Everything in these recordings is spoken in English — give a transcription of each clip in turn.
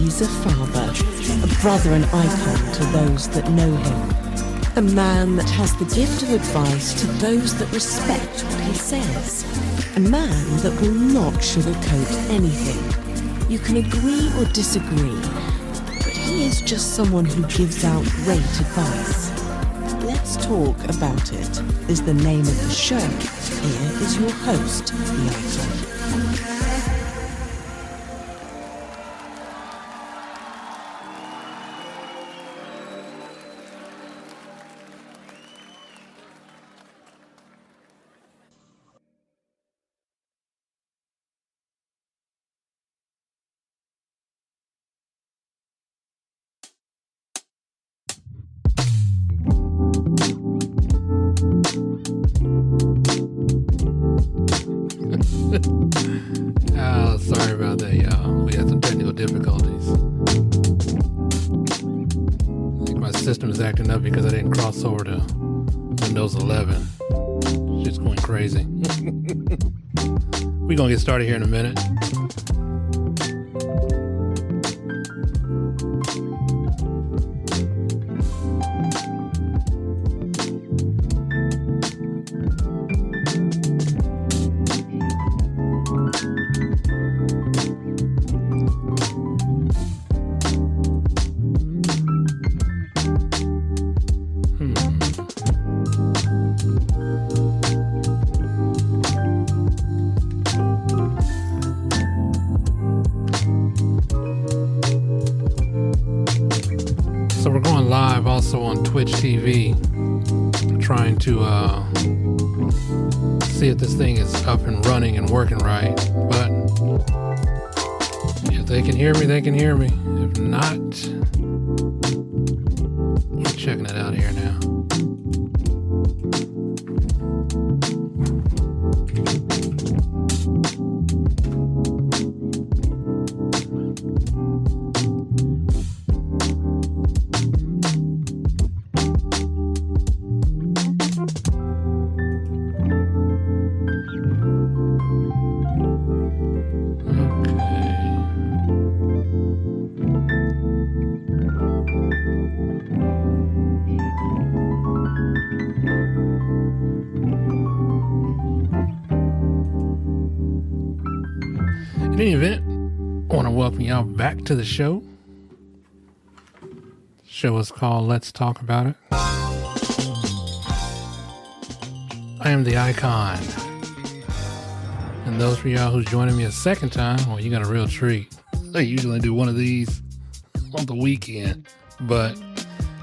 He's a father, a brother and icon to those that know him. A man that has the gift of advice to those that respect what he says. A man that will not sugarcoat anything. You can agree or disagree, but he is just someone who gives out great advice. Let's Talk About It is the name of the show. Here is your host, The Icon. Sorry about that, y'all. We had some technical difficulties. I think my system is acting up because I didn't cross over to Windows 11. Shit's going crazy. We're gonna get started here in a minute. Also on Twitch TV, trying to see if this thing is up and running and working right. But if they can hear me, they can hear me. If not, we're checking it out here now. In any event, I want to welcome y'all back to the show. The show is called Let's Talk About It. I am the Icon. And those for y'all who's joining me a second time, well, you got a real treat. I usually do one of these on the weekend. But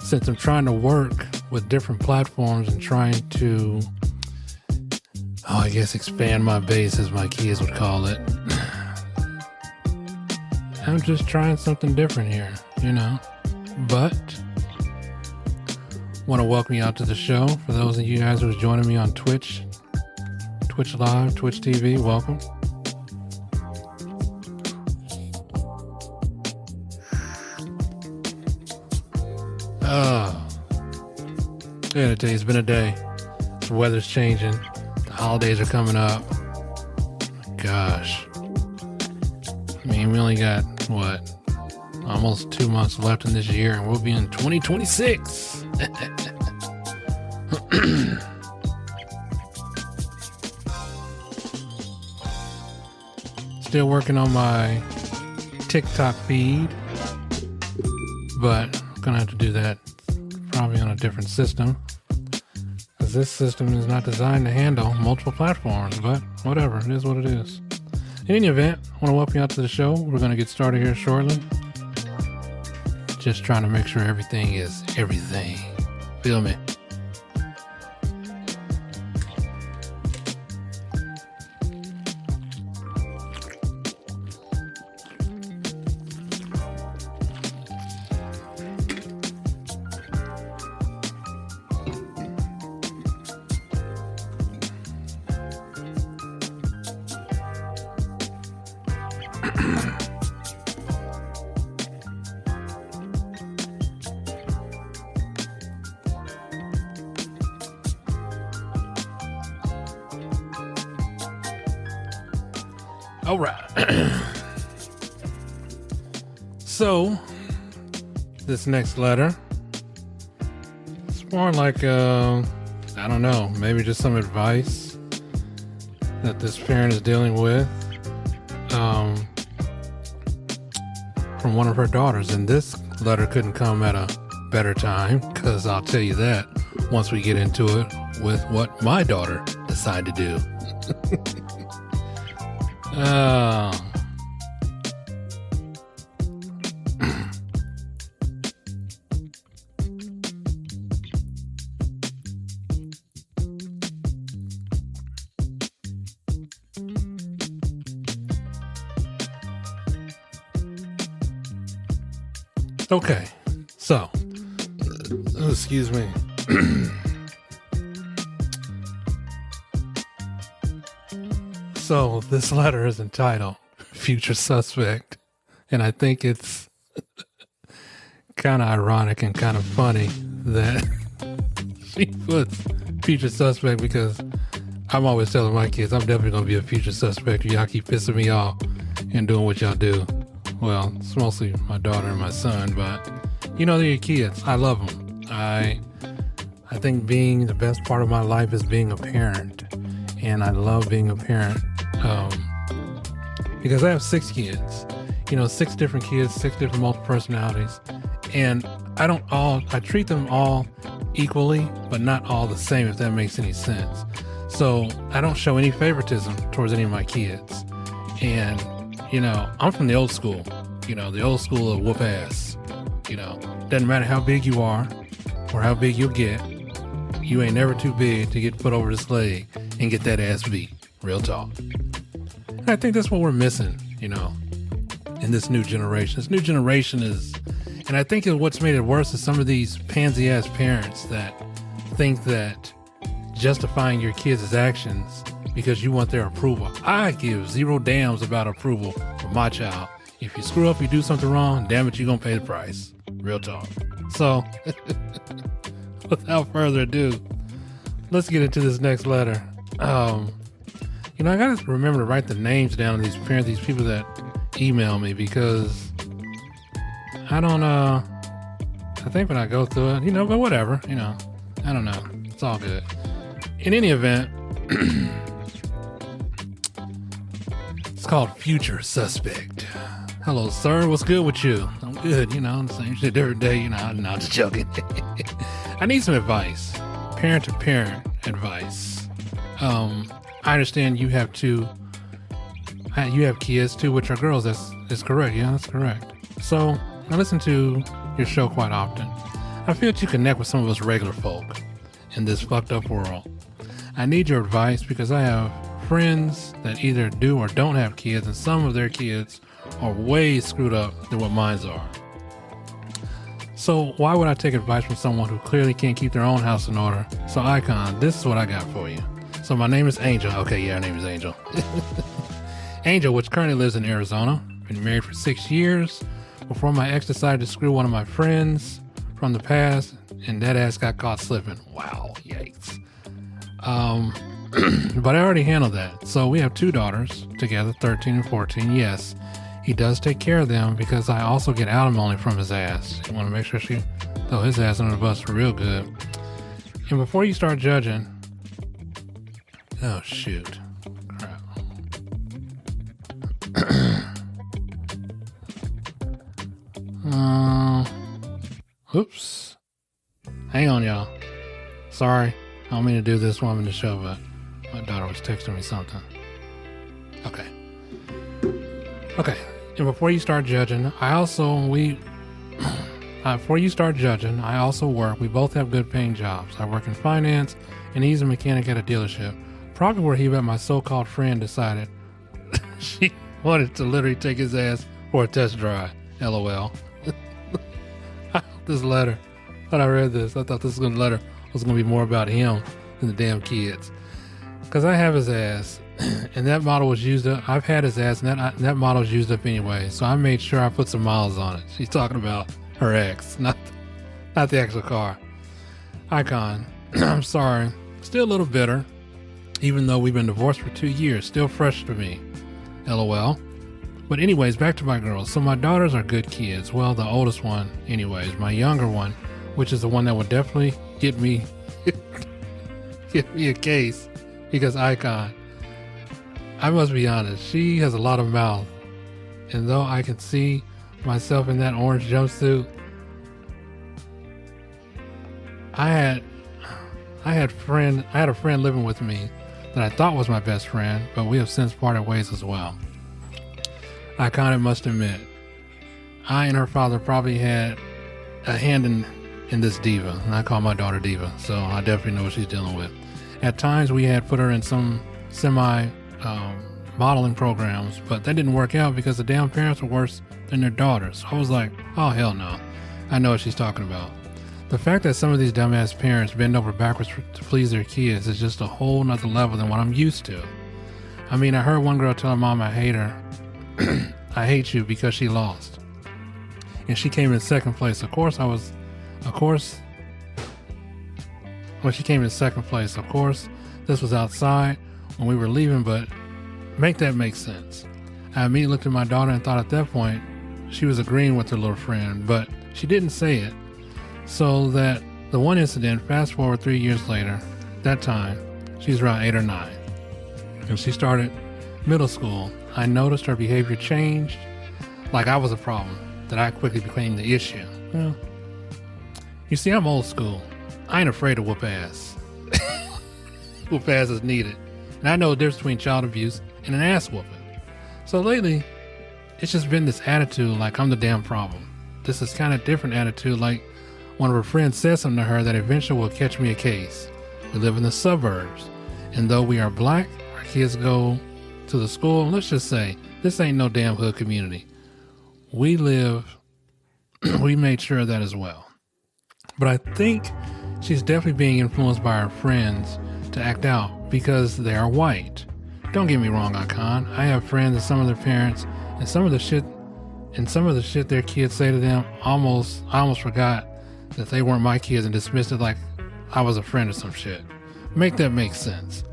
since I'm trying to work with different platforms and trying to, I guess expand my base, as my kids would call it, I'm just trying something different here, you know. But want to welcome you out to the show. For those of you guys who are joining me on Twitch Live, Twitch TV, welcome. I gotta tell you, it's been a day. The weather's changing. The holidays are coming up. Gosh. I mean, we only got, almost 2 months left in this year, and we'll be in 2026. Still working on my TikTok feed, but I'm gonna have to do that probably on a different system, because this system is not designed to handle multiple platforms, but whatever, it is what it is. In any event, I want to welcome you out to the show. We're going to get started here shortly. Just trying to make sure everything is everything. Feel me? All right. So, this next letter, it's more like, I don't know, maybe just some advice that this parent is dealing with from one of her daughters. And this letter couldn't come at a better time, because I'll tell you that once we get into it with what my daughter decided to do. Okay, so, excuse me. So, this letter is entitled Future Suspect, and I think it's kind of ironic and kind of funny that she puts future suspect, because I'm always telling my kids I'm definitely going to be a future suspect. Y'all keep pissing me off and doing what y'all do. Well, it's mostly my daughter and my son, but you know, they're your kids. I love them. I think being the best part of my life is being a parent, and I love being a parent because I have 6 kids. You know, 6 different kids, 6 different multiple personalities, and I treat them all equally, but not all the same, if that makes any sense. So I don't show any favoritism towards any of my kids, and you know, I'm from the old school, the old school of whoop ass. Doesn't matter how big you are or how big you'll get, you ain't never too big to get put over this leg and get that ass beat. Real talk. And I think that's what we're missing, in this new generation. This new generation and I think what's made it worse is some of these pansy ass parents that think that justifying your kids' actions because you want their approval. I give 0 damns about approval for my child. If you screw up, you do something wrong, damn it, you're going to pay the price. Real talk. So, without further ado, let's get into this next letter. I got to remember to write the names down of these parents, these people that email me, because I don't, I think when I go through it, but whatever, I don't know. It's all good. In any event, it's called Future Suspect. Hello, sir. What's good with you? I'm good. Same shit every day. Not just joking. I need some advice. Parent-to-parent advice. I understand you have kids too, which are girls. That's correct. Yeah, that's correct. So I listen to your show quite often. I feel that you connect with some of us regular folk in this fucked up world. I need your advice because I have friends that either do or don't have kids, and some of their kids are way screwed up than what mine are. So why would I take advice from someone who clearly can't keep their own house in order? So Icon, this is what I got for you. So my name is Angel. Okay, yeah, her name is Angel. Angel, which currently lives in Arizona. Been married for 6 years. Before my ex decided to screw one of my friends from the past, and that ass got caught slipping. Wow, yikes. But I already handled that. So we have 2 daughters together, 13 and 14. Yes, he does take care of them because I also get alimony from his ass. You want to make sure she throw his ass under the bus real good. And before you start judging, oh shoot, crap. Oops. Hang on, y'all. Sorry, I don't mean to do this while I'm in the show, but my daughter was texting me something. Okay. And before you start judging, before you start judging, I also work. We both have good paying jobs. I work in finance, and he's a mechanic at a dealership. Probably where he met my so-called friend decided she wanted to literally take his ass for a test drive. LOL. This letter, when I read this, I thought this letter was going to be more about him than the damn kids. Because I have his ass, and that model was used up. I've had his ass, and that model's used up anyway. So I made sure I put some miles on it. She's talking about her ex, not the actual car. Icon, I'm sorry. Still a little bitter, even though we've been divorced for 2 years. Still fresh to me. LOL. But anyways, back to my girls. So my daughters are good kids. Well, the oldest one, anyways. My younger one, which is the one that would definitely get me a case, because Icon, I must be honest, she has a lot of mouth. And though I can see myself in that orange jumpsuit, I had a friend living with me that I thought was my best friend, but we have since parted ways as well. I kind of must admit, I and her father probably had a hand in this diva, and I call my daughter Diva, so I definitely know what she's dealing with. At times we had put her in some semi modeling programs, but that didn't work out because the damn parents were worse than their daughters. So I was like, oh hell no, I know what she's talking about. The fact that some of these dumbass parents bend over backwards to please their kids is just a whole nother level than what I'm used to. I mean, I heard one girl tell her mom I hate her. I hate you because she lost. And she came in second place. When she came in second place, of course, this was outside when we were leaving, but make that make sense. I immediately looked at my daughter and thought at that point she was agreeing with her little friend, but she didn't say it. So that the one incident, fast forward 3 years later, that time, she's around 8 or 9. And she started middle school. I noticed her behavior changed, like I was a problem, that I quickly became the issue. Well, you see, I'm old school. I ain't afraid to whoop ass. Whoop ass is needed. And I know the difference between child abuse and an ass whooping. So lately, it's just been this attitude like I'm the damn problem. This is kind of different attitude, like one of her friends said something to her that eventually will catch me a case. We live in the suburbs, and though we are black, our kids go to the school, and let's just say, this ain't no damn hood community. We made sure of that as well. But I think she's definitely being influenced by her friends to act out because they are white. Don't get me wrong, Icon. I have friends and some of their parents, and some of the shit their kids say to them, I almost forgot that they weren't my kids and dismissed it like I was a friend or some shit. Make that make sense.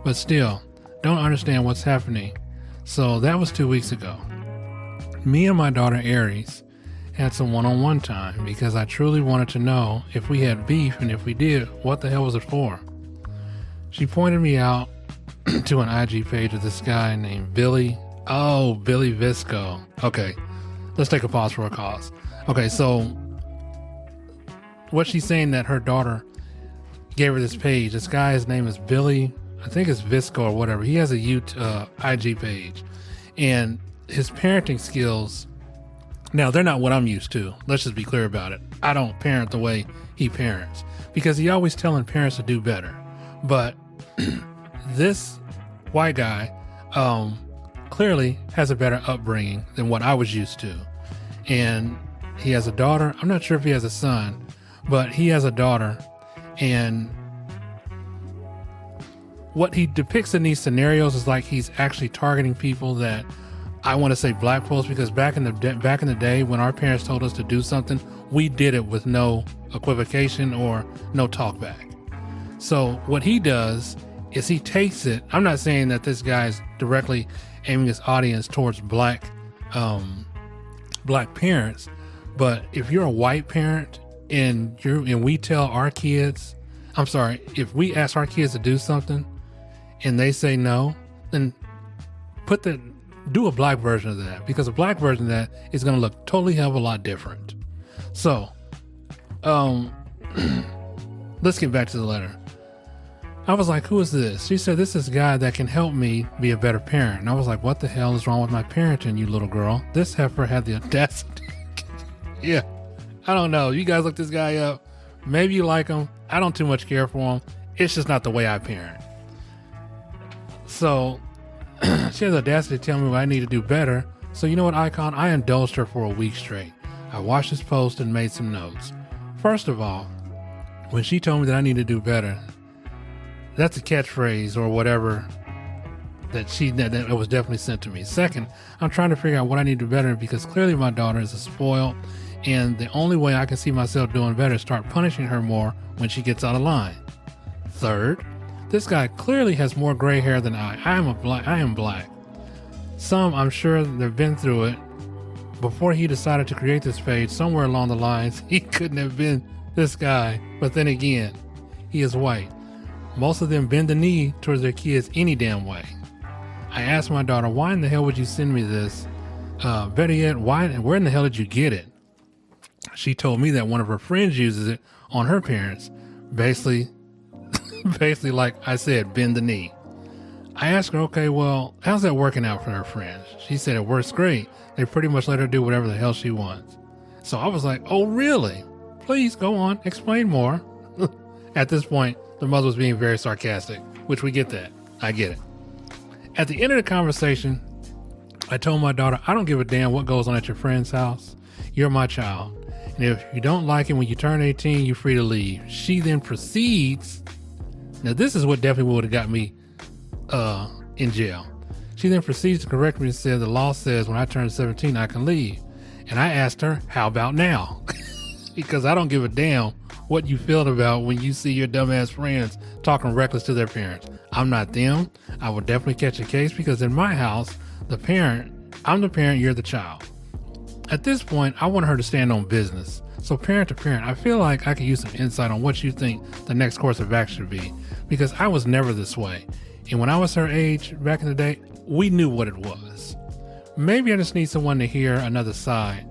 But still, don't understand what's happening. So that was 2 weeks ago. Me and my daughter Aries had some one-on-one time because I truly wanted to know if we had beef, and if we did, what the hell was it for? She pointed me out to an IG page of this guy named Billy. Oh, Billy Visco. Okay, let's take a pause for a cause. Okay, so what she's saying that her daughter gave her this page. This guy, his name is Billy, I think it's Visco or whatever. He has a IG page, and his parenting skills, now they're not what I'm used to. Let's just be clear about it. I don't parent the way he parents because he always telling parents to do better. But this white guy clearly has a better upbringing than what I was used to. And he has a daughter. I'm not sure if he has a son, but he has a daughter. And what he depicts in these scenarios is like he's actually targeting people that, I want to say black folks, because back in the day when our parents told us to do something, we did it with no equivocation or no talk back. So what he does is he takes it. I'm not saying that this guy's directly aiming his audience towards black parents, but if you're a white parent and we tell our kids, if we ask our kids to do something and they say no, then do a black version of that, because a black version of that is going to look totally hell of a lot different. So, let's get back to the letter. I was like, who is this? She said, this is a guy that can help me be a better parent. And I was like, what the hell is wrong with my parenting, you little girl? This heifer had the audacity. Yeah, I don't know. You guys look this guy up. Maybe you like him. I don't too much care for him. It's just not the way I parent. So she has the audacity to tell me what I need to do better. So you know what, Icon? I indulged her for a week straight. I watched this post and made some notes. First of all, when she told me that I need to do better, that's a catchphrase or whatever that was definitely sent to me. Second, I'm trying to figure out what I need to do better, because clearly my daughter is a spoiled, and the only way I can see myself doing better is start punishing her more when she gets out of line. Third, this guy clearly has more gray hair than I. I am black. Some, I'm sure they've been through it. Before he decided to create this page, somewhere along the lines, he couldn't have been this guy. But then again, he is white. Most of them bend the knee towards their kids any damn way. I asked my daughter, why in the hell would you send me this? Better yet, where in the hell did you get it? She told me that one of her friends uses it on her parents. Basically, like I said, bend the knee. I asked her, okay, well, how's that working out for her friends? She said it works great. They pretty much let her do whatever the hell she wants. So I was like, oh, really? Please go on, explain more. At this point, the mother was being very sarcastic, which we get that. I get it. At the end of the conversation, I told my daughter, I don't give a damn what goes on at your friend's house. You're my child. And if you don't like it when you turn 18, you're free to leave. She then proceeds. Now, this is what definitely would have got me in jail. She then proceeds to correct me and said, the law says when I turn 17, I can leave. And I asked her, how about now? Because I don't give a damn what you feel about when you see your dumbass friends talking reckless to their parents. I'm not them. I would definitely catch a case because in my house, I'm the parent, you're the child. At this point, I want her to stand on business. So parent to parent, I feel like I could use some insight on what you think the next course of action should be, because I was never this way. And when I was her age back in the day, we knew what it was. Maybe I just need someone to hear another side.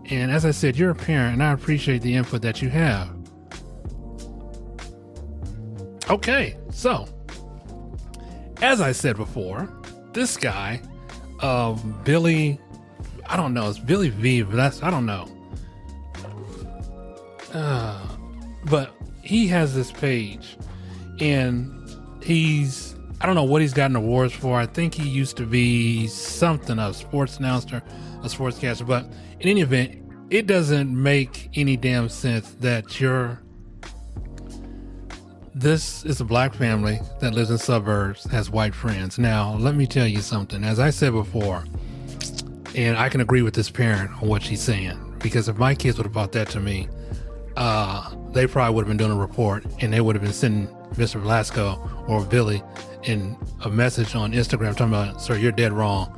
And as I said, you're a parent and I appreciate the input that you have. Okay, so as I said before, this guy, Billy, I don't know, it's Billy V, but I don't know. But he has this page and I don't know what he's gotten awards for. I think he used to be something, a sports announcer, a sportscaster, but in any event, it doesn't make any damn sense that this is a black family that lives in suburbs, has white friends. Now, let me tell you something. As I said before, and I can agree with this parent on what she's saying, because if my kids would have brought that to me, they probably would have been doing a report and they would have been sending Mr. Velasco or Billy in a message on Instagram talking about, sir, you're dead wrong.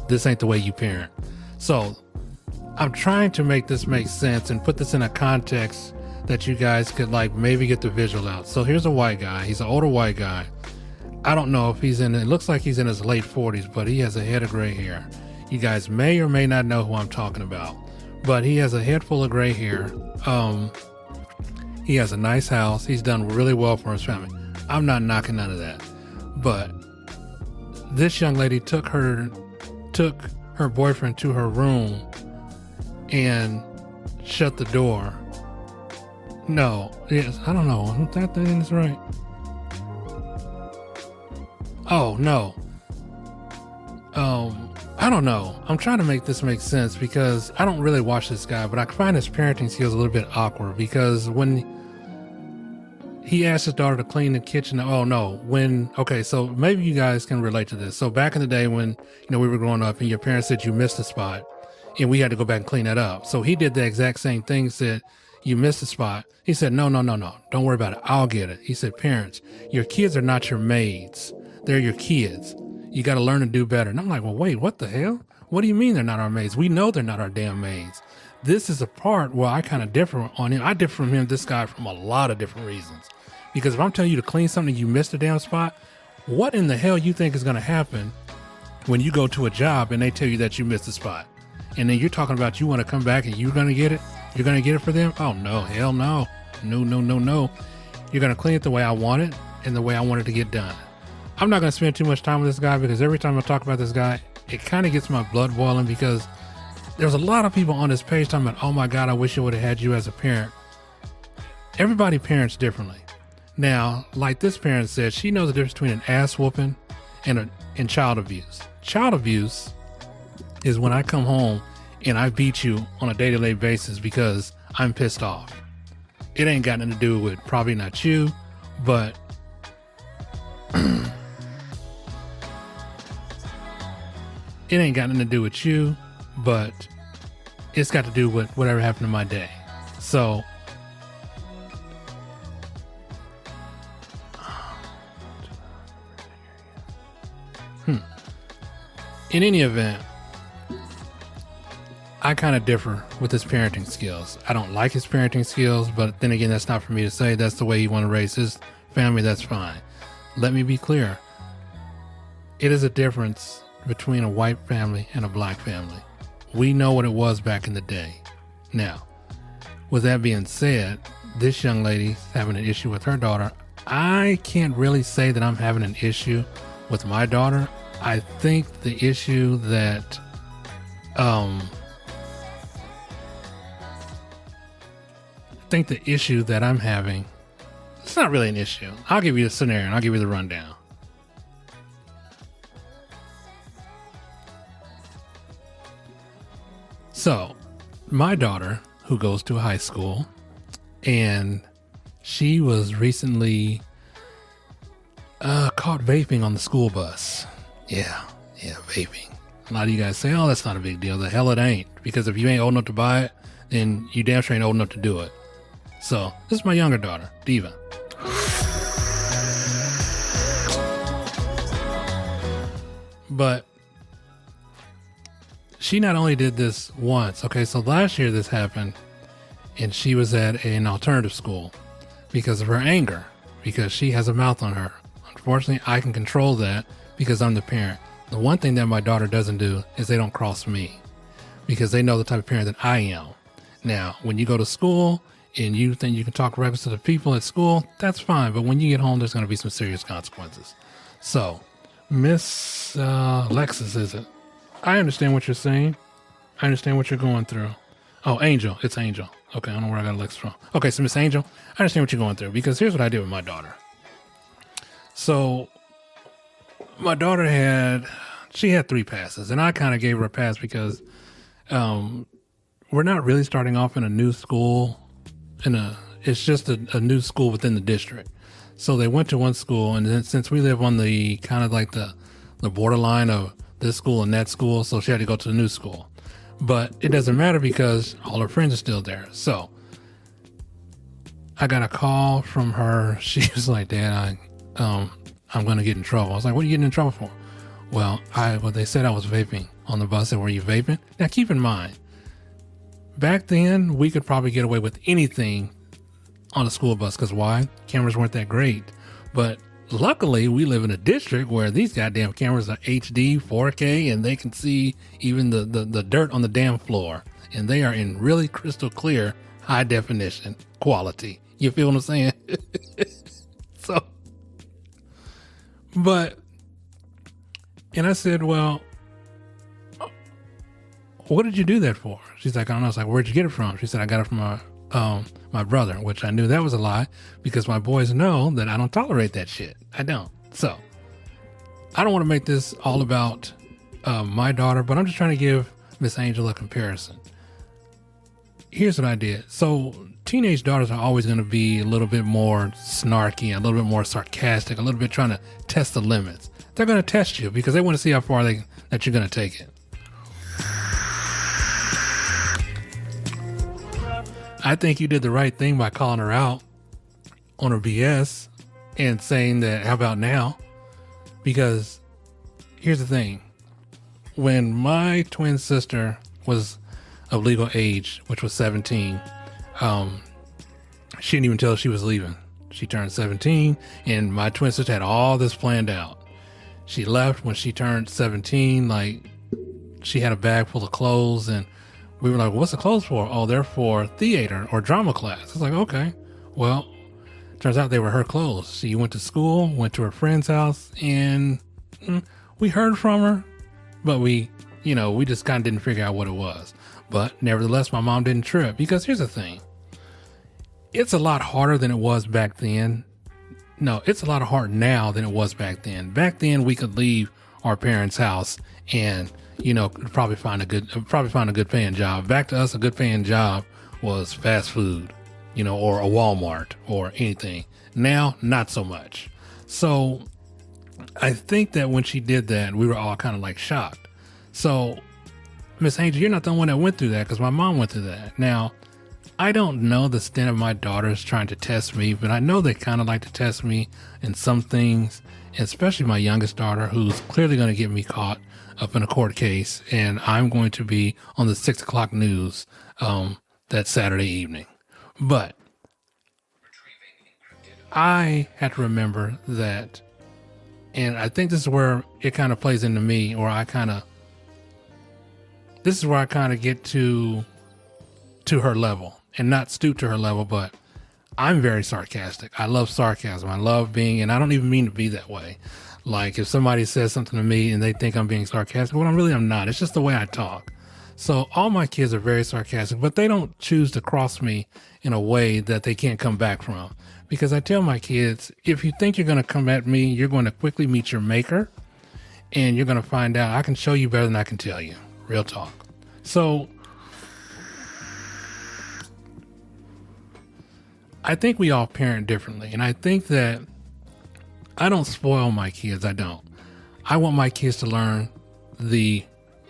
This ain't the way you parent. So I'm trying to make this make sense and put this in a context that you guys could like maybe get the visual out. So here's a white guy. He's an older white guy. I don't know if it looks like he's in his late 40s, but he has a head of gray hair. You guys may or may not know who I'm talking about, but he has a head full of gray hair. He has a nice house. He's done really well for his family. I'm not knocking none of that, but this young lady took her boyfriend to her room and shut the door. No, yes, I don't know. That thing is right. Oh, no. I don't know. I'm trying to make this make sense because I don't really watch this guy, but I find his parenting skills a little bit awkward because when he asked his daughter to clean the kitchen. Okay, so maybe you guys can relate to this. So back in the day when, we were growing up and your parents said you missed a spot and we had to go back and clean that up. So he did the exact same thing, said, you missed a spot. He said, no. Don't worry about it. I'll get it. He said, parents, your kids are not your maids. They're your kids. You got to learn to do better. And I'm like, well, wait, what the hell? What do you mean they're not our maids? We know they're not our damn maids. This is a part where I kind of differ on him. I differ from him, this guy, from a lot of different reasons. Because if I'm telling you to clean something, you missed a damn spot, what in the hell you think is going to happen when you go to a job and they tell you that you missed a spot? And then you're talking about you want to come back and you're going to get it? You're going to get it for them? Oh, no, hell no. No. You're going to clean it the way I want it and the way I want it to get done. I'm not going to spend too much time with this guy because every time I talk about this guy, it kind of gets my blood boiling because there's a lot of people on this page talking about, oh my God, I wish I would have had you as a parent. Everybody parents differently. Now, like this parent said, she knows the difference between an ass whooping and child abuse. Child abuse is when I come home and I beat you on a day-to-day basis because I'm pissed off. It ain't got nothing to do with probably not you, but it ain't got nothing to do with you, but it's got to do with whatever happened in my day. So in any event, I kind of differ with his parenting skills. I don't like his parenting skills, but then again, that's not for me to say. That's the way he want to raise his family. That's fine. Let me be clear. It is a difference between a white family and a black family. We know what it was back in the day. Now, with that being said, this young lady's having an issue with her daughter. I can't really say that I'm having an issue with my daughter. I think the issue that I'm having, it's not really an issue. I'll give you the scenario and I'll give you the rundown. So, my daughter, who goes to high school, and she was recently caught vaping on the school bus. Yeah, vaping. A lot of you guys say, oh, that's not a big deal. The hell it ain't. Because if you ain't old enough to buy it, then you damn sure ain't old enough to do it. So, this is my younger daughter, Diva. But she not only did this once. Okay, so last year this happened, and she was at an alternative school because of her anger, because she has a mouth on her. Unfortunately, I can control that because I'm the parent. The one thing that my daughter doesn't do is they don't cross me, because they know the type of parent that I am. Now, when you go to school and you think you can talk reckless to the people at school, that's fine. But when you get home, there's going to be some serious consequences. So, Miss Lexus, is it? I understand what you're saying. I understand what you're going through. Oh, Angel. It's Angel. Okay, I don't know where I got Lexus from. Okay, so Miss Angel, I understand what you're going through, because here's what I did with my daughter. So, my daughter had 3 passes, and I kind of gave her a pass because we're not really starting off in a new school. It's just a new school within the district. So they went to one school, and then since we live on the kind of like the borderline of this school and that school, so she had to go to the new school. But it doesn't matter because all her friends are still there. So I got a call from her. She was like, Dad, I'm going to get in trouble. I was like, what are you getting in trouble for? Well, they said I was vaping on the bus. I said, were you vaping? Now keep in mind, back then we could probably get away with anything on a school bus. Because why? Cameras weren't that great. But luckily, we live in a district where these goddamn cameras are HD, 4K, and they can see even the dirt on the damn floor. And they are in really crystal clear, high definition quality. You feel what I'm saying? And I said, well, what did you do that for? She's like, I don't know. I was like, where'd you get it from? She said, I got it from my brother, which I knew that was a lie because my boys know that I don't tolerate that shit. I don't. So I don't want to make this all about my daughter, but I'm just trying to give Miss Angel a comparison. Here's what I did. So teenage daughters are always going to be a little bit more snarky, a little bit more sarcastic, a little bit trying to test the limits. They're going to test you because they want to see how far that you're going to take it. I think you did the right thing by calling her out on her BS and saying that, how about now? Because here's the thing. When my twin sister was of legal age, which was 17, she didn't even tell us she was leaving. She turned 17 and my twin sister had all this planned out. She left when she turned 17, like she had a bag full of clothes, and we were like, what's the clothes for? Oh, they're for theater or drama class. I was like, okay. Well, turns out they were her clothes. She went to school, went to her friend's house, and we heard from her, but we just kind of didn't figure out what it was. But nevertheless, my mom didn't trip because here's the thing. It's a lot harder than it was back then. No, it's a lot harder now than it was back then. Back then, we could leave our parents' house and, probably find a good paying job. Back to us, a good paying job was fast food, or a Walmart or anything. Now, not so much. So I think that when she did that, we were all kind of like shocked. So Miss Angel, you're not the one that went through that because my mom went through that. Now, I don't know the extent of my daughters trying to test me, but I know they kind of like to test me in some things, especially my youngest daughter, who's clearly going to get me caught up in a court case, and I'm going to be on the 6 o'clock news that Saturday evening. But I had to remember that, and I think this is where it kind of plays into me, or this is where I kind of get to her level, and not stoop to her level, but I'm very sarcastic. I love sarcasm. I love being, and I don't even mean to be that way. Like if somebody says something to me and they think I'm being sarcastic, well, I'm not. It's just the way I talk. So all my kids are very sarcastic, but they don't choose to cross me in a way that they can't come back from. Because I tell my kids, if you think you're going to come at me, you're going to quickly meet your maker, and you're going to find out I can show you better than I can tell you. Real talk. So I think we all parent differently, and I think that I don't spoil my kids. I don't. I want my kids to learn the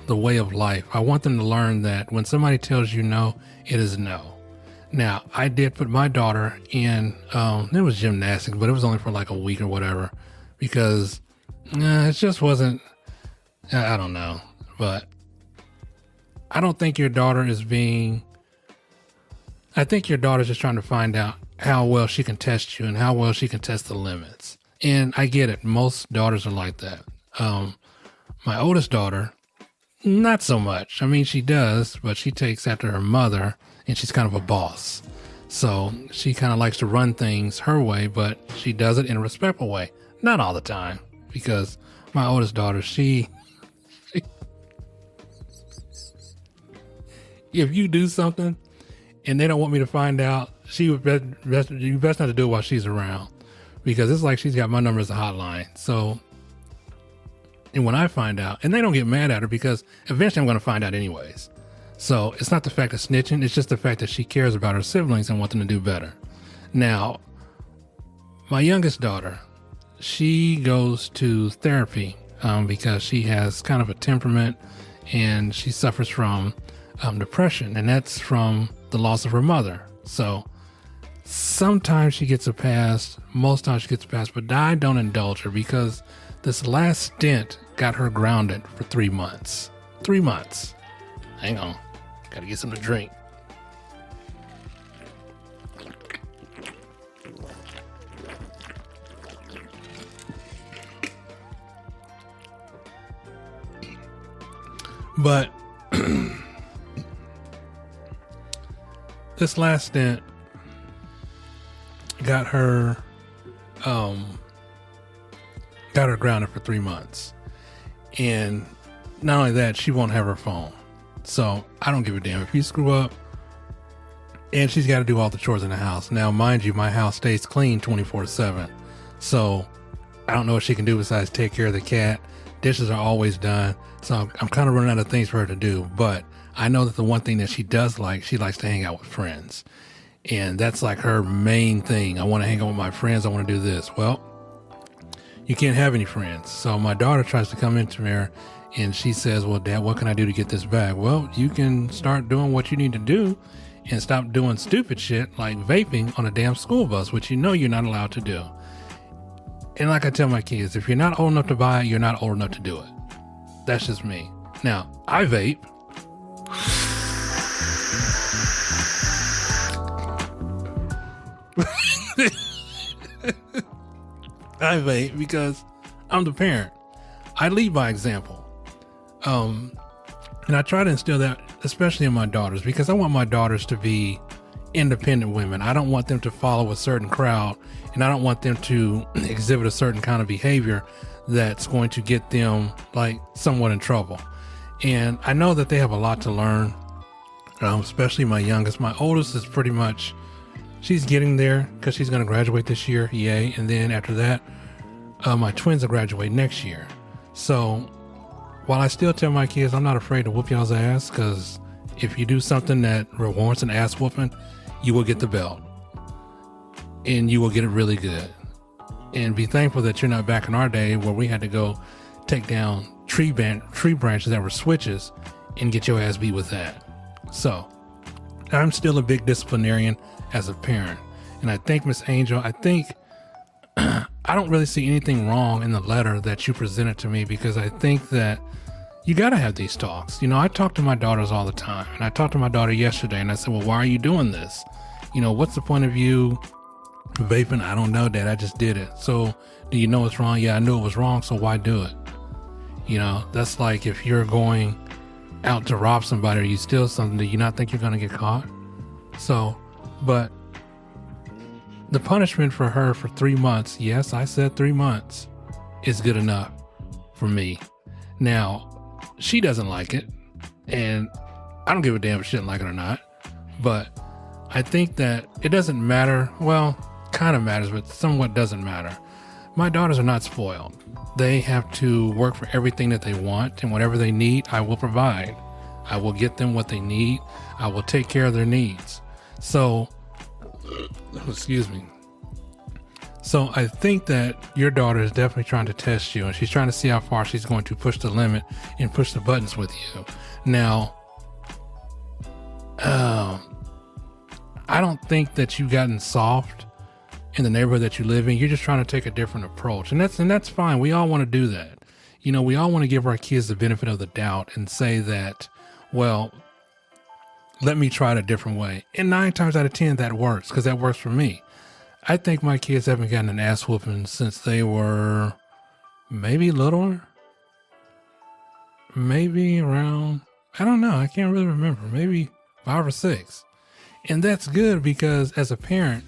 way of life. I want them to learn that when somebody tells you no, it is no. Now, I did put my daughter in, it was gymnastics, but it was only for like a week or whatever, because it just wasn't, I don't know, but I don't think your daughter is I think your daughter's just trying to find out how well she can test you and how well she can test the limits. And I get it. Most daughters are like that. My oldest daughter, not so much. I mean, she does, but she takes after her mother, and she's kind of a boss. So she kind of likes to run things her way, but she does it in a respectful way. Not all the time, because my oldest daughter, she if you do something and they don't want me to find out, you best not to do it while she's around, because it's like she's got my number as a hotline. So, and when I find out, and they don't get mad at her, because eventually I'm going to find out anyways. So it's not the fact of snitching, it's just the fact that she cares about her siblings and wants them to do better. Now, my youngest daughter, she goes to therapy because she has kind of a temperament, and she suffers from depression, and that's from the loss of her mother. So sometimes she gets a pass, most times she gets a pass, but I don't indulge her, because this last stint got her grounded for 3 months. 3 months. Hang on. Gotta get something to drink. But this last stint got her grounded for 3 months. And not only that, she won't have her phone. So I don't give a damn if you screw up. And she's got to do all the chores in the house. Now, mind you, my house stays clean 24/7. So I don't know what she can do besides take care of the cat. Dishes are always done. So I'm kind of running out of things for her to do. But I know that the one thing that she does like, she likes to hang out with friends. And that's like her main thing. I want to hang out with my friends. I want to do this. Well, you can't have any friends. So my daughter tries to come into her, and she says, well, Dad, what can I do to get this back? Well, you can start doing what you need to do and stop doing stupid shit like vaping on a damn school bus, which you know you're not allowed to do. And like I tell my kids, if you're not old enough to buy it, you're not old enough to do it. That's just me. Now, I vape. I vape because I'm the parent. I lead by example. And I try to instill that, especially in my daughters, because I want my daughters to be independent women. I don't want them to follow a certain crowd, and I don't want them to exhibit a certain kind of behavior that's going to get them like somewhat in trouble. And I know that they have a lot to learn, especially my youngest. My oldest is pretty much, she's getting there because she's going to graduate this year. Yay. And then after that, my twins will graduate next year. So while I still tell my kids, I'm not afraid to whoop y'all's ass, because if you do something that warrants an ass whooping, you will get the belt, and you will get it really good. And be thankful that you're not back in our day where we had to go take down tree branches that were switches and get your ass beat with that. So I'm still a big disciplinarian as a parent. And I think, Miss Angel, I don't really see anything wrong in the letter that you presented to me, because I think that you got to have these talks. You know, I talk to my daughters all the time, and I talked to my daughter yesterday and I said, well, why are you doing this? You know, what's the point of you vaping? I don't know, Dad. I just did it. So do you know it's wrong? Yeah, I knew it was wrong. So why do it? You know, that's like if you're going out to rob somebody or you steal something, do you not think you're going to get caught? So, but the punishment for her for 3 months, yes, I said 3 months, is good enough for me. Now, she doesn't like it, and I don't give a damn if she doesn't like it or not, but I think that it doesn't matter. Well, kind of matters, but somewhat doesn't matter. My daughters are not spoiled. They have to work for everything that they want, and whatever they need, I will provide. I will get them what they need. I will take care of their needs. So, excuse me. So I think that your daughter is definitely trying to test you, and she's trying to see how far she's going to push the limit and push the buttons with you. Now, I don't think that you've gotten soft in the neighborhood that you live in. You're just trying to take a different approach, and that's fine. We all want to do that. You know, we all want to give our kids the benefit of the doubt and say that, well, let me try it a different way. And 9 times out of 10, that works, because that works for me. I think my kids haven't gotten an ass whooping since they were maybe littler, maybe around, I don't know, I can't really remember, maybe 5 or 6. And that's good, because as a parent,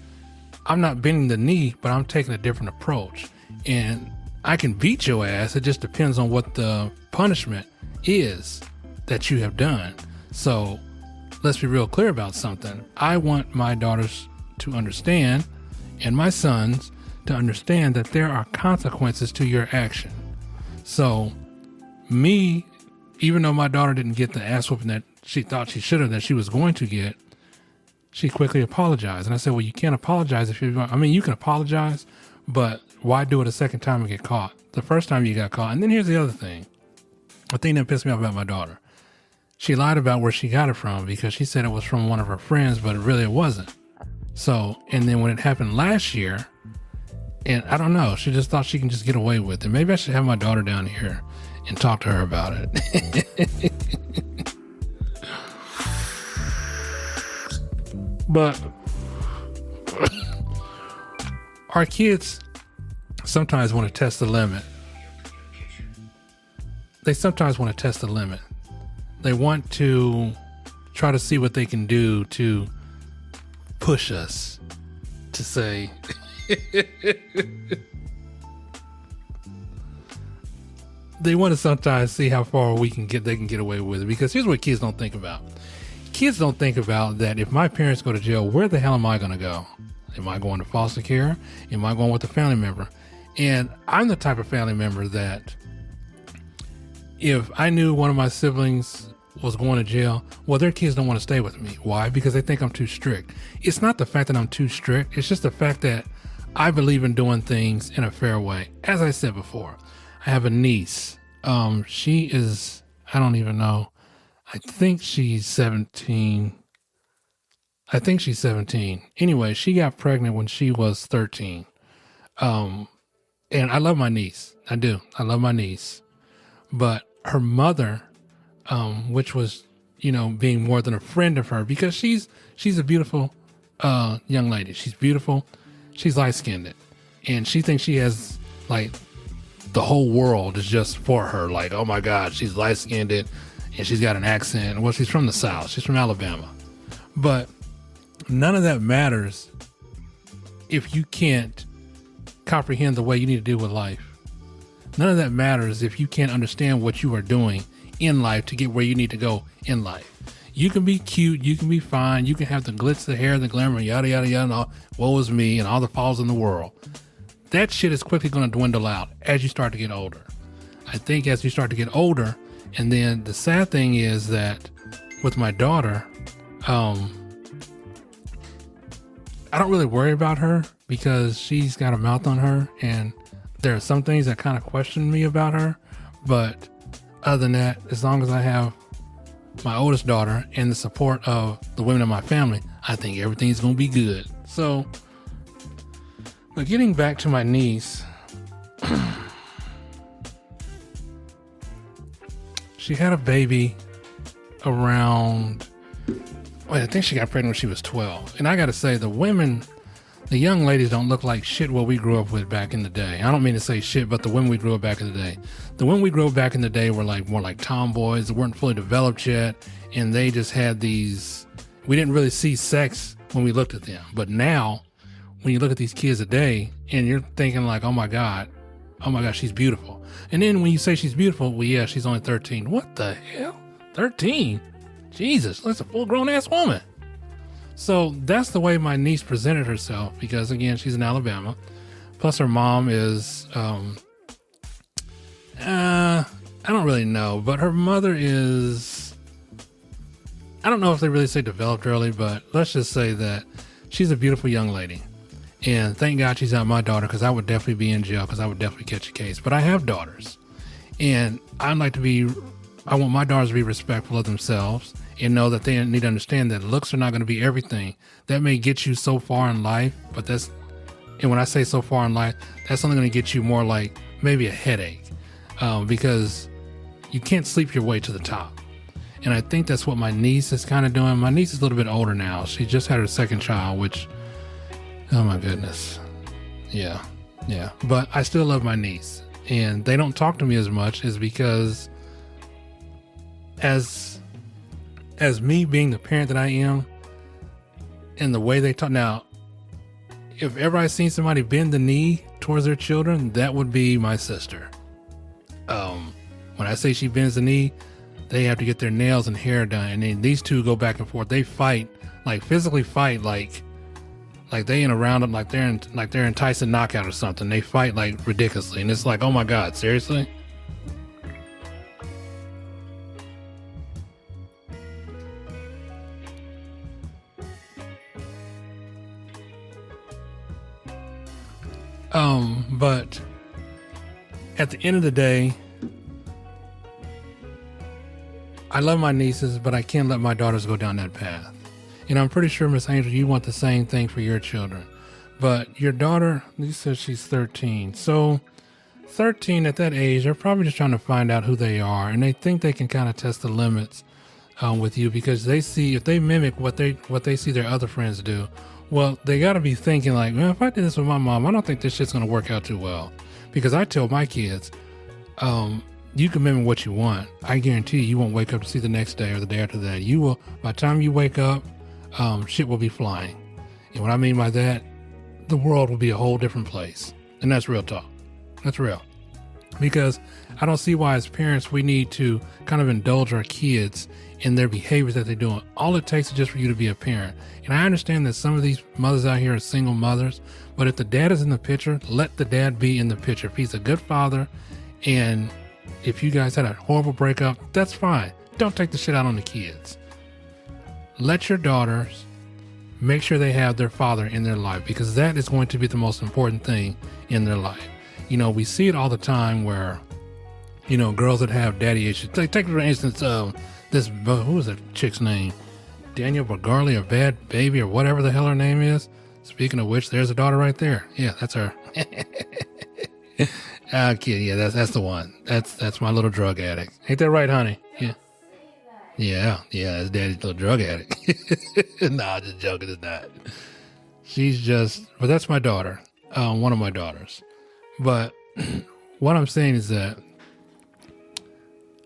I'm not bending the knee, but I'm taking a different approach. And I can beat your ass. It just depends on what the punishment is that you have done. So let's be real clear about something. I want my daughters to understand, and my sons to understand, that there are consequences to your action. So me, even though my daughter didn't get the ass whooping that she thought she should have, that she was going to get, she quickly apologized. And I said, well, you can't apologize if you can apologize, but why do it a second time and get caught? The first time you got caught. And then here's the other thing. The thing that pissed me off about my daughter. She lied about where she got it from, because she said it was from one of her friends, but it wasn't. So, and then when it happened last year, and I don't know, she just thought she can just get away with it. Maybe I should have my daughter down here and talk to her about it. But our kids sometimes want to test the limit. They sometimes want to test the limit. They want to try to see what they can do to push us to say, they want to sometimes see how far they can get away with it. Because here's what kids don't think about. Kids don't think about that if my parents go to jail, where the hell am I going to go? Am I going to foster care? Am I going with a family member? And I'm the type of family member that if I knew one of my siblings was going to jail, well, their kids don't want to stay with me. Why? Because they think I'm too strict. It's not the fact that I'm too strict. It's just the fact that I believe in doing things in a fair way. As I said before, I have a niece. She is, I don't even know. I think she's 17. Anyway, she got pregnant when she was 13. And I love my niece. I do. I love my niece. But her mother, which was, being more than a friend of her, because she's a beautiful young lady. She's beautiful. She's light-skinned. And she thinks she has, like, the whole world is just for her. Like, oh my God, she's light-skinned and she's got an accent. Well, she's from the South. She's from Alabama. But none of that matters if you can't comprehend the way you need to deal with life. None of that matters if you can't understand what you are doing in life to get where you need to go in life. You can be cute, you can be fine, you can have the glitz, the hair, the glamour, yada, yada, yada, and all, woe is me, and all the falls in the world. That shit is quickly going to dwindle out as you start to get older. I think as you start to get older, and then the sad thing is that with my daughter, I don't really worry about her because she's got a mouth on her, and there are some things that kind of question me about her. But other than that, as long as I have my oldest daughter and the support of the women in my family, I think everything's going to be good. So, but getting back to my niece, she had a baby around, I think she got pregnant when she was 12. And I got to say, the young ladies don't look like shit what we grew up with back in the day. I don't mean to say shit, but the women we grew up back in the day. The women we grew up back in the day were like more like tomboys. They weren't fully developed yet. And they just had these, we didn't really see sex when we looked at them. But now, when you look at these kids today and you're thinking like, oh my God, she's beautiful. And then when you say she's beautiful, well, yeah, she's only 13. What the hell? 13? Jesus, that's a full grown ass woman. So that's the way my niece presented herself because, again, she's in Alabama. Plus her mom is, I don't really know, but her mother is, I don't know if they really say developed early, but let's just say that she's a beautiful young lady. And thank God she's not my daughter because I would definitely be in jail because I would definitely catch a case. But I have daughters. And I want my daughters to be respectful of themselves and know that they need to understand that looks are not going to be everything. That may get you so far in life, and when I say so far in life, that's only going to get you more like maybe a headache because you can't sleep your way to the top. And I think that's what my niece is kind of doing. My niece is a little bit older now. She just had her second child, which, oh my goodness. Yeah. But I still love my niece. And they don't talk to me as much is because as me being the parent that I am and the way they talk now, if ever I seen somebody bend the knee towards their children, that would be my sister. When I say she bends the knee, they have to get their nails and hair done. And then these two go back and forth. They fight, like physically fight, like they in a roundup, like they're in Tyson knockout or something. They fight like ridiculously. And it's like, oh my God, seriously? But at the end of the day, I love my nieces, but I can't let my daughters go down that path. And I'm pretty sure, Miss Angel, you want the same thing for your children. But your daughter, you said she's 13. So 13 at that age, they're probably just trying to find out who they are. And they think they can kind of test the limits with you because they see, if they mimic what they see their other friends do, well, they got to be thinking like, well, if I did this with my mom, I don't think this shit's going to work out too well. Because I tell my kids, you can mimic what you want. I guarantee you won't wake up to see the next day or the day after that. You will, by the time you wake up, shit will be flying. And what I mean by that, the world will be a whole different place. And that's real talk. That's real. Because I don't see why as parents we need to kind of indulge our kids in their behaviors that they're doing. All it takes is just for you to be a parent. And I understand that some of these mothers out here are single mothers, but if the dad is in the picture, let the dad be in the picture. If he's a good father, and if you guys had a horrible breakup, that's fine. Don't take the shit out on the kids. Let your daughters make sure they have their father in their life, because that is going to be the most important thing in their life. You know, we see it all the time where, you know, girls that have daddy issues. Take for instance, who was that chick's name? Danielle Bergarli or Bad Baby or whatever the hell her name is. Speaking of which, there's a daughter right there. Yeah, that's her. Okay, yeah, that's the one. That's my little drug addict. Ain't that right, honey? Yeah, that's daddy's little drug addict. Nah, just joking, it's not. But that's my daughter, one of my daughters. But what I'm saying is that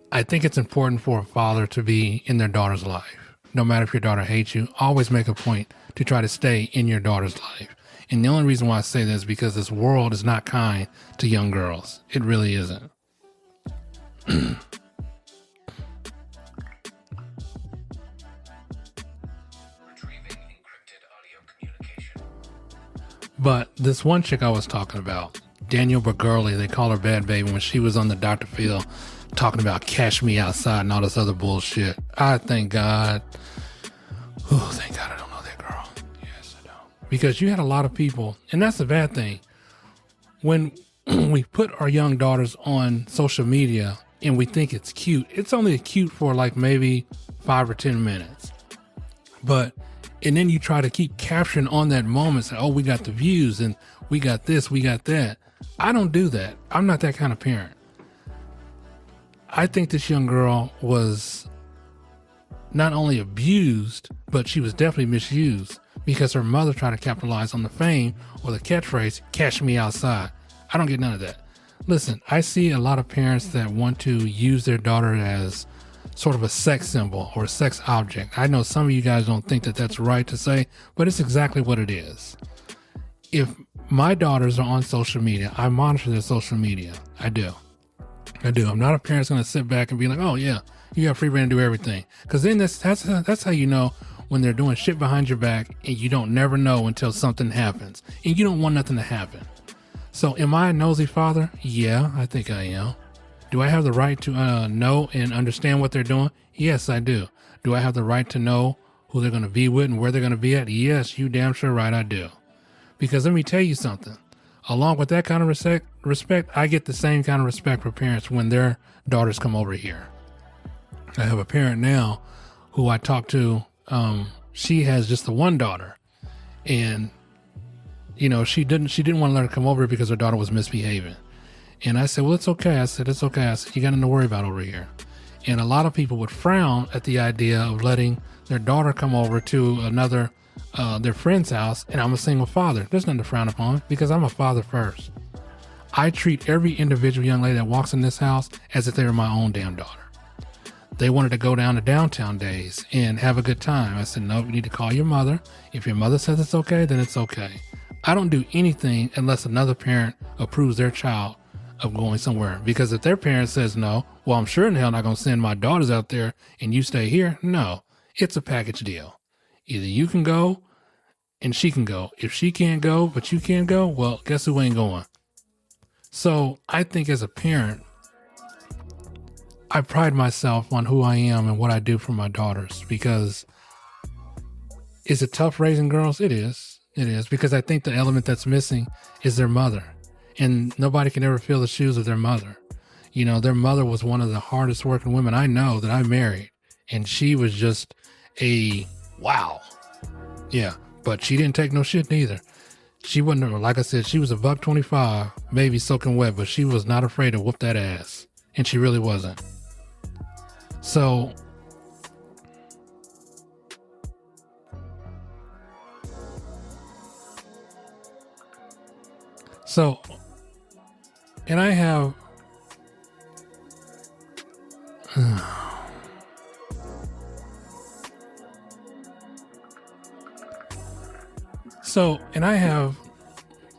I think it's important for a father to be in their daughter's life. No matter if your daughter hates you, always make a point to try to stay in your daughter's life. And the only reason why I say this is because this world is not kind to young girls. It really isn't. But this one chick I was talking about, Danielle Bergarli, they call her Bad Baby, when she was on the Dr. Phil talking about Cash Me Outside and all this other bullshit. I thank God. Oh, thank God I don't know that girl. Yes, I don't. Because you had a lot of people, and that's the bad thing. When we put our young daughters on social media and we think it's cute, it's only cute for like maybe 5 or 10 minutes. And then you try to keep capturing on that moment, say, oh, we got the views and we got this, we got that. I don't do that. I'm not that kind of parent. I think this young girl was not only abused, but she was definitely misused because her mother tried to capitalize on the fame or the catchphrase, "Catch me outside." I don't get none of that. Listen, I see a lot of parents that want to use their daughter as sort of a sex symbol or a sex object. I know some of you guys don't think that that's right to say, but it's exactly what it is. If my daughters are on social media, I monitor their social media. I do. I'm not a parent that's going to sit back and be like, oh yeah, you have free reign to do everything. Because then that's how you know when they're doing shit behind your back and you don't never know until something happens. And you don't want nothing to happen. So am I a nosy father? Yeah, I think I am. Do I have the right to know and understand what they're doing? Yes, I do. Do I have the right to know who they're going to be with and where they're going to be at? Yes, you damn sure right I do. Because let me tell you something. Along with that kind of respect, I get the same kind of respect for parents when their daughters come over here. I have a parent now who I talk to. She has just the one daughter, and she didn't want to let her come over because her daughter was misbehaving. And I said, well, it's okay. I said, you got nothing to worry about over here. And a lot of people would frown at the idea of letting their daughter come over to their friend's house. And I'm a single father. There's nothing to frown upon because I'm a father first. I treat every individual young lady that walks in this house as if they were my own damn daughter. They wanted to go down to Downtown Days and have a good time. I said, no, you need to call your mother. If your mother says it's okay, then it's okay. I don't do anything unless another parent approves their child of going somewhere. Because if their parent says no, well, I'm sure in hell not going to send my daughters out there and you stay here. No, it's a package deal. Either you can go and she can go. If she can't go, but you can't go, well, guess who ain't going? So I think as a parent, I pride myself on who I am and what I do for my daughters, because is it tough raising girls? It is. It is, because I think the element that's missing is their mother. And nobody can ever fill the shoes of their mother. Their mother was one of the hardest working women I know that I married. And she was just a wow. Yeah, but she didn't take no shit neither. She wasn't, like I said, she was a $125, maybe soaking wet, but she was not afraid to whoop that ass. And she really wasn't. So and I have I have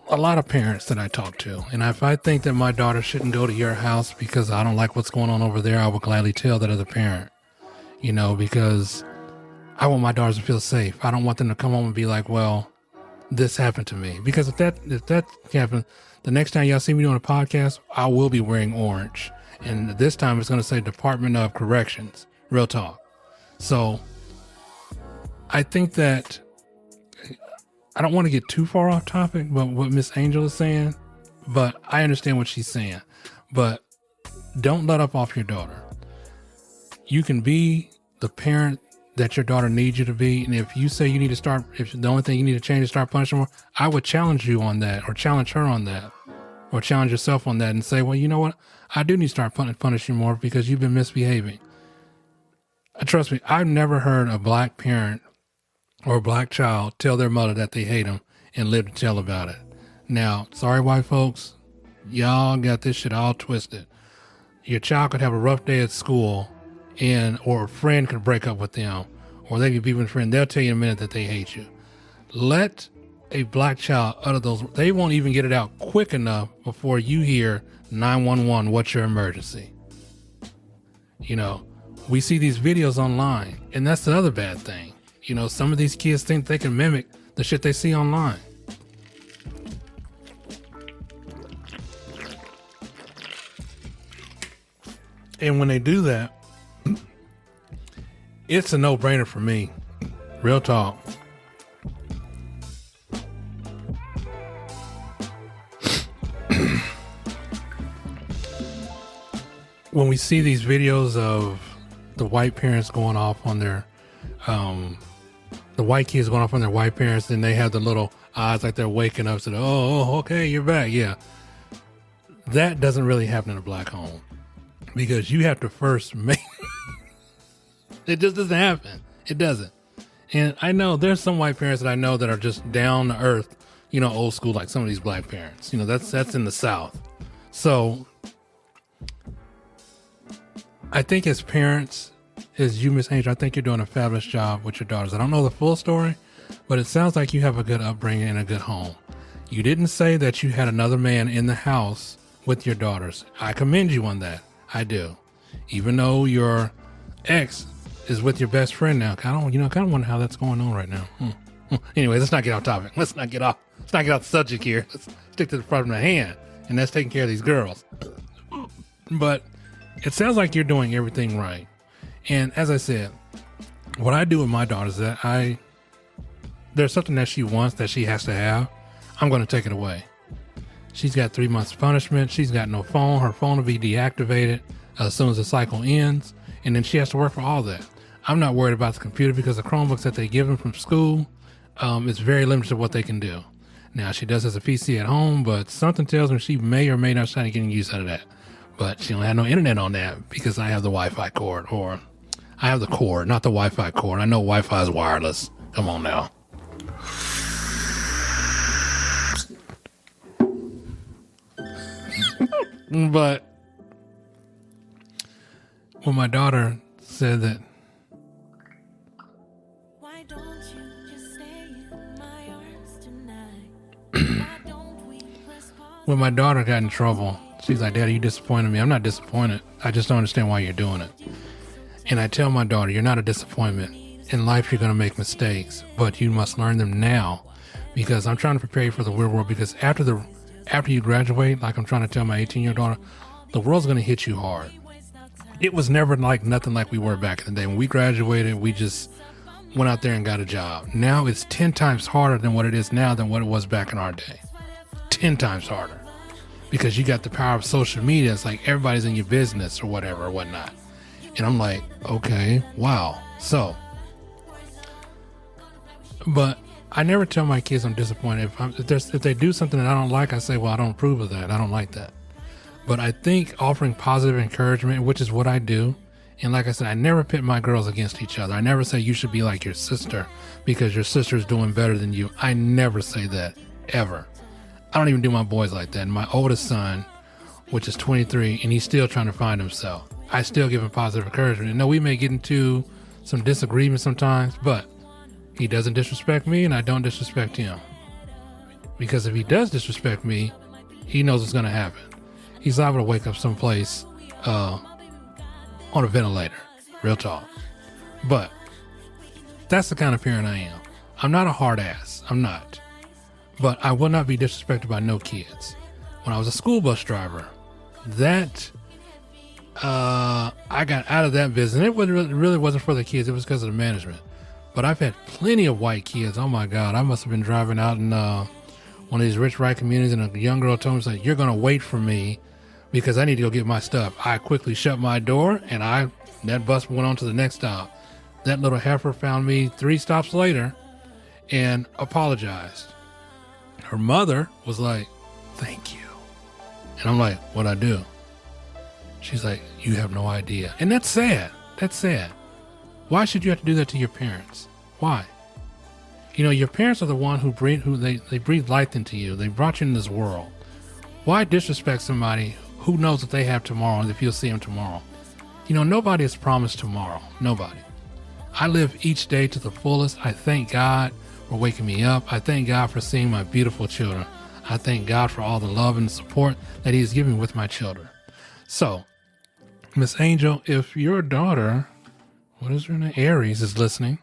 a lot of parents that I talk to, and if I think that my daughter shouldn't go to your house because I don't like what's going on over there, I will gladly tell that other parent, because I want my daughters to feel safe. I don't want them to come home and be like, well, this happened to me. Because if that happened, the next time y'all see me doing a podcast, I will be wearing orange. And this time it's going to say Department of Corrections. Real talk. So I think that I don't want to get too far off topic, but what Miss Angel is saying, but I understand what she's saying. But don't let up off your daughter. You can be the parent that your daughter needs you to be. And if you say you need to start, if the only thing you need to change is start punishing more, I would challenge you on that, or challenge her on that, or challenge yourself on that and say, well, you know what? I do need to start punishing more because you've been misbehaving. Trust me, I've never heard a black parent or a black child tell their mother that they hate them and live to tell about it. Now, sorry, white folks, y'all got this shit all twisted. Your child could have a rough day at school, or a friend could break up with them, or they could be with a friend. They'll tell you in a minute that they hate you. Let a black child utter those. They won't even get it out quick enough before you hear 911. What's your emergency? We see these videos online, and that's the other bad thing. Some of these kids think they can mimic the shit they see online. And when they do that, it's a no-brainer for me. Real talk. When we see these videos of the white parents going off on their, the white kids going off on their white parents, and they have the little eyes like they're waking up. So, okay, you're back. Yeah. That doesn't really happen in a black home because you have to first make, it just doesn't happen. It doesn't. And I know there's some white parents that I know that are just down to earth, old school, like some of these black parents, that's in the South. So I think as parents, as you, Miss Angel, I think you're doing a fabulous job with your daughters. I don't know the full story, but it sounds like you have a good upbringing and a good home. You didn't say that you had another man in the house with your daughters. I commend you on that. I do. Even though your ex is with your best friend now. I kind of wonder how that's going on right now. Anyway, let's not get off topic. Let's not get off the subject here. Let's stick to the front of the hand, and that's taking care of these girls. But it sounds like you're doing everything right. And as I said, what I do with my daughter is that there's something that she wants that she has to have. I'm going to take it away. She's got 3 months punishment. She's got no phone. Her phone will be deactivated as soon as the cycle ends. And then she has to work for all that. I'm not worried about the computer because the Chromebooks that they give them from school, it's very limited to what they can do. Now, she does have a PC at home, but something tells me she may or may not start getting use out of that. But she don't have no internet on that because I have the Wi-Fi cord, or I have the cord, not the Wi-Fi cord. I know Wi-Fi is wireless. Come on now. But when my daughter said that, why don't you just stay in my arms tonight? When my daughter got in trouble, she's like, Daddy, you disappointed me. I'm not disappointed. I just don't understand why you're doing it. And I tell my daughter, you're not a disappointment. In life, you're going to make mistakes, but you must learn them now because I'm trying to prepare you for the real world. Because after you graduate, like I'm trying to tell my 18-year-old daughter, the world's going to hit you hard. It was never like nothing like we were back in the day. When we graduated, we just went out there and got a job. Now it's 10 times harder than what it is now than what it was back in our day. 10 times harder. Because you got the power of social media. It's like everybody's in your business or whatever or whatnot. And I'm like, okay, wow. So, but I never tell my kids I'm disappointed. If they do something that I don't like, I say, well, I don't approve of that. I don't like that. But I think offering positive encouragement, which is what I do. And like I said, I never pit my girls against each other. I never say you should be like your sister because your sister is doing better than you. I never say that, ever. I don't even do my boys like that. And my oldest son, which is 23, and he's still trying to find himself. I still give him positive encouragement. And no, we may get into some disagreements sometimes, but he doesn't disrespect me and I don't disrespect him. Because if he does disrespect me, he knows what's going to happen. He's liable to wake up someplace on a ventilator. Real talk. But that's the kind of parent I am. I'm not a hard ass. I'm not. But I will not be disrespected by no kids. When I was a school bus driver, that I got out of that business. It really wasn't for the kids. It was because of the management. But I've had plenty of white kids. Oh my God. I must have been driving out in one of these rich white communities, and a young girl told me, like, you're going to wait for me because I need to go get my stuff. I quickly shut my door and that bus went on to the next stop. That little heifer found me 3 stops later and apologized. Her mother was like, thank you. And I'm like, what'd I do? She's like, you have no idea. And that's sad. That's sad. Why should you have to do that to your parents? Why? Your parents are the one who breathe life into you. They brought you in this world. Why disrespect somebody who knows what they have tomorrow and if you'll see them tomorrow? Nobody is promised tomorrow. Nobody. I live each day to the fullest. I thank God for waking me up. I thank God for seeing my beautiful children. I thank God for all the love and support that He's giving with my children. So, Miss Angel, if your daughter, what is her name? Aries is listening.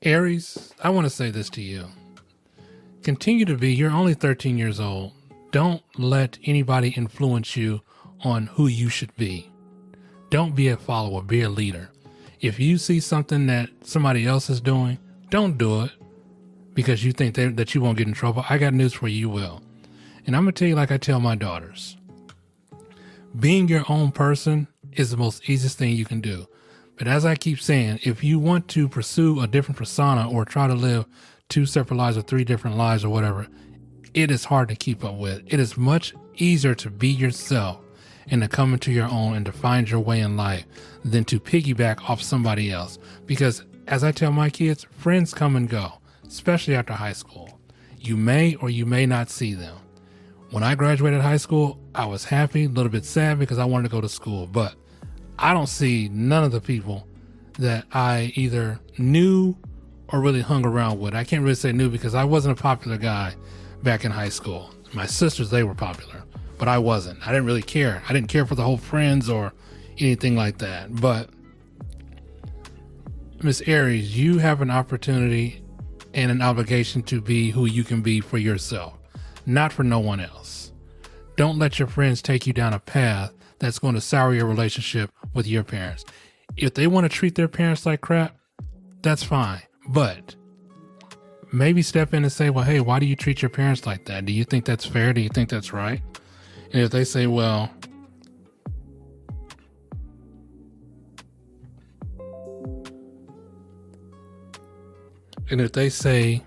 Aries, I want to say this to you. Continue to be, you're only 13 years old. Don't let anybody influence you on who you should be. Don't be a follower, be a leader. If you see something that somebody else is doing, don't do it because you think that you won't get in trouble. I got news for you, you will. And I'm going to tell you like I tell my daughters. Being your own person is the most easiest thing you can do. But as I keep saying, if you want to pursue a different persona or try to live 2 separate lives or 3 different lives or whatever, it is hard to keep up with. It is much easier to be yourself and to come into your own and to find your way in life than to piggyback off somebody else. Because as I tell my kids, friends come and go, especially after high school. You may or you may not see them. When I graduated high school, I was happy, a little bit sad because I wanted to go to school, but I don't see none of the people that I either knew or really hung around with. I can't really say knew because I wasn't a popular guy back in high school. My sisters, they were popular, but I wasn't. I didn't really care. I didn't care for the whole friends or anything like that. But Miss Aries, you have an opportunity and an obligation to be who you can be for yourself, not for no one else. Don't let your friends take you down a path that's going to sour your relationship with your parents. If they want to treat their parents like crap, that's fine. But maybe step in and say, well, hey, why do you treat your parents like that? Do you think that's fair? Do you think that's right? And if they say, well, and if they say,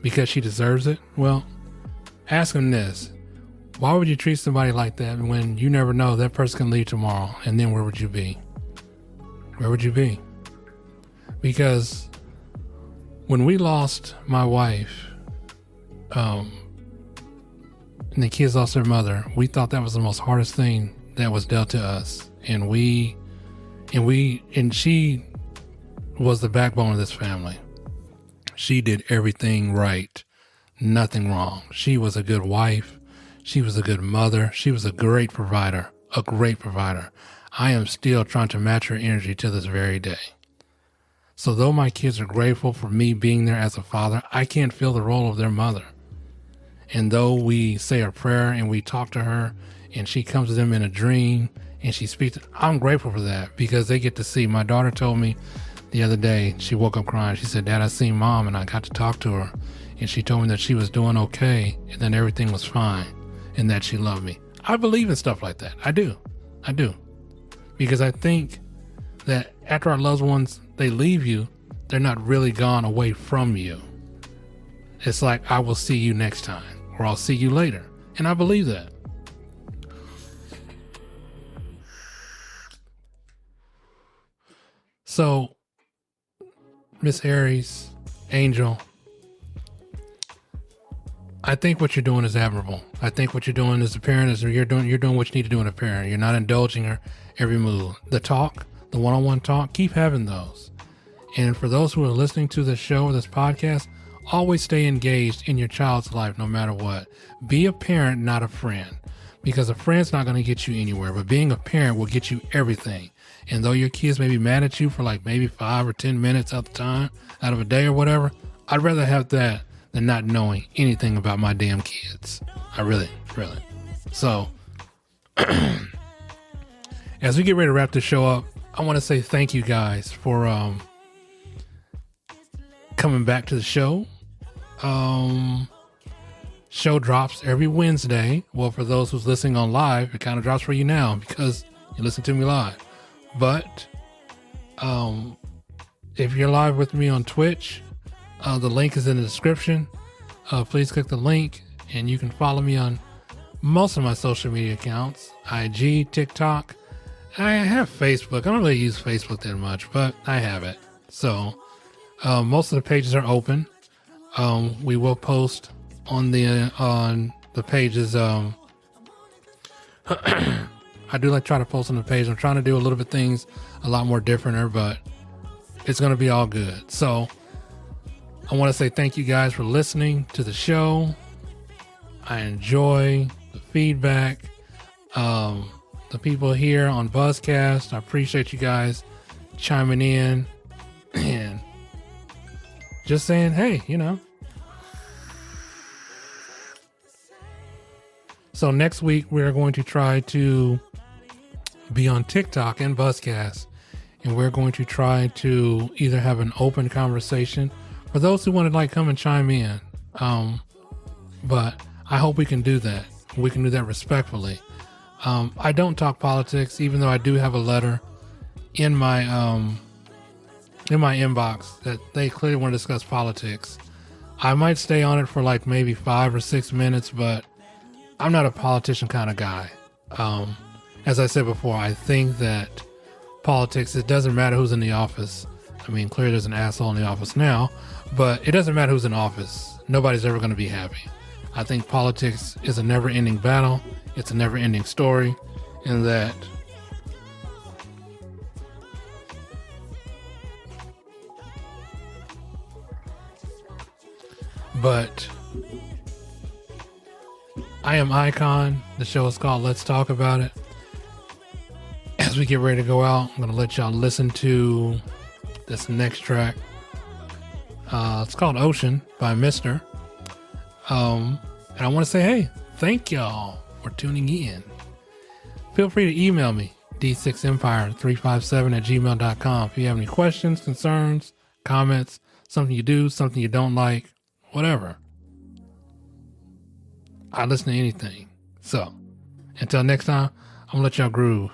because she deserves it, well, ask them this. Why would you treat somebody like that when you never know that person can leave tomorrow? And then where would you be? Where would you be? Because when we lost my wife, and the kids lost their mother, we thought that was the most hardest thing that was dealt to us. And she was the backbone of this family. She did everything right, nothing wrong. She was a good wife. She was a good mother. She was a great provider, I am still trying to match her energy to this very day. So though my kids are grateful for me being there as a father, I can't fill the role of their mother. And though we say a prayer and we talk to her and she comes to them in a dream and she speaks, I'm grateful for that because they get to see. My daughter told me the other day, she woke up crying. She said, Dad, I seen Mom and I got to talk to her. And she told me that she was doing okay and that everything was fine and that she loved me. I believe in stuff like that. I do. Because I think that after our loved ones, they leave you, they're not really gone away from you. It's like, I will see you next time or I'll see you later. And I believe that. So, Miss Aries, Angel, I think what you're doing is admirable. I think what you're doing as a parent is you're doing what you need to do in a parent. You're not indulging her every move. The talk, the one-on-one talk, keep having those. And for those who are listening to this show or this podcast, always stay engaged in your child's life no matter what. Be a parent, not a friend. Because a friend's not going to get you anywhere, but being a parent will get you everything. And though your kids may be mad at you for like maybe 5 or 10 minutes at the time, out of a day or whatever, I'd rather have that than not knowing anything about my damn kids. I really. So, as we get ready to wrap this show up, I want to say thank you guys for coming back to the show. Show drops every Wednesday. Well, for those who's listening on live, it kind of drops for you now because you listen to me live. But if you're live with me on Twitch, the link is in the description. Please click the link and you can follow me on most of my social media accounts, IG, TikTok. I have Facebook. I don't really use Facebook that much, but I have it. So most of the pages are open. We will post on the pages. I do like try to post on the page. I'm trying to do a little bit things a lot more differenter, but it's going to be all good. So I want to say thank you guys for listening to the show. I enjoy the feedback. The people here on Buzzcast, I appreciate you guys chiming in and just saying, hey, So next week, we're going to try to be on TikTok and Buzzcast, and we're going to try to either have an open conversation for those who want to come and chime in. But I hope we can do that. We can do that respectfully. I don't talk politics, even though I do have a letter in my inbox that they clearly want to discuss politics. I might stay on it for like maybe 5 or 6 minutes, but I'm not a politician kind of guy. As I said before, I think that politics, it doesn't matter who's in the office. I mean, clearly there's an asshole in the office now, but it doesn't matter who's in office. Nobody's ever going to be happy. I think politics is a never-ending battle. It's a never-ending story, in that but I am Icon. The show is called Let's Talk About It. As we get ready to go out, I'm going to let y'all listen to this next track. It's called Ocean by Mister. And I want to say, hey, thank y'all for tuning in. Feel free to email me, d6empire357@gmail.com. If you have any questions, concerns, comments, something you do, something you don't like, whatever. I listen to anything. So, until next time, I'm going to let y'all groove.